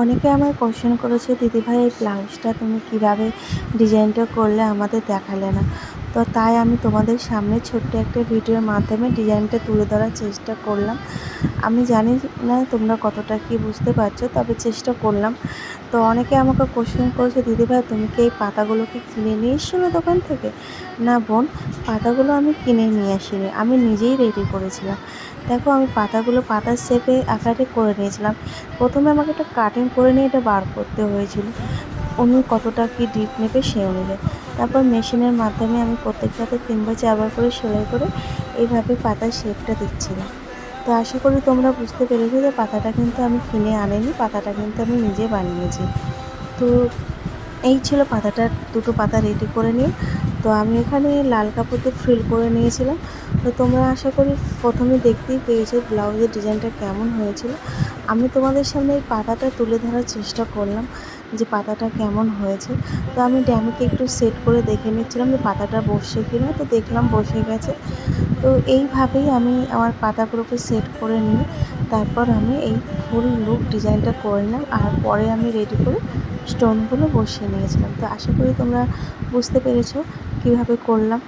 অনেকে আমায় কোয়েশ্চেন করেছে, দিদিভাই এই ব্লাউজটা তুমি কীভাবে ডিজাইনটা করলে আমাদের দেখালে না। তো তাই আমি তোমাদের সামনে ছোট্ট একটা ভিডিওর মাধ্যমে ডিজাইনটা তুলে ধরার চেষ্টা করলাম। আমি জানি না তোমরা কতটা কি বুঝতে পারছো, তবে চেষ্টা করলাম। তো অনেকে আমাকে কোয়েশ্চেন করেছে, দিদিভাই তুমি কি এই পাতাগুলো কি কিনে নিয়ে এসেছিলে দোকান থেকে? না বোন, পাতাগুলো আমি কিনে নিয়ে আসিনি, আমি নিজেই রেডি করেছিলাম। দেখো, আমি পাতাগুলো পাতার শেপে আকারে করে নিয়েছিলাম। প্রথমে আমাকে একটা কাটিং করে নিয়ে এটা বার করতে হয়েছিল, উনি কতটা কি ডিপ নেবে সেই অনুযায়ী। তারপর মেশিনের মাধ্যমে আমি প্রত্যেকটাতে 3 বা 4 বার করে সেলাই করে এইভাবে পাতার শেপটা দিচ্ছিলাম। তো আশা করি তোমরা বুঝতে পেরেছো যে পাতাটা কিন্তু আমি কিনে আনিনি, পাতাটা কিন্তু আমি নিজে বানিয়েছি। তো এই ছিল পাতাটা, দুটো পাতা রেডি করে নিয়ে তো আমি এখানে লাল কাপড় দিয়ে ফ্রিল করে নিয়েছিলাম। তো তোমরা আশা করি প্রথমে দেখতেই পেয়েছো ব্লাউজের ডিজাইনটা কেমন হয়েছিল। আমি তোমাদের সামনে এই পাতাটা তুলে ধরার চেষ্টা করলাম যে পাতাটা কেমন হয়েছে। তো আমি ড্যামিকে একটু সেট করে দেখে নিচ্ছিলাম যে পাতাটা বসছে কিনা, তো দেখলাম বসে গেছে। তো এইভাবেই আমি আমার পাতাগুলোকে সেট করে নিয়ে তারপর আমি এই ফুল লুক ডিজাইনটা করে নিলাম, আর পরে আমি রেডি করে স্টোনগুলো বসিয়ে নিয়েছিলাম। তো আশা করি তোমরা বুঝতে পেরেছো কীভাবে করলাম।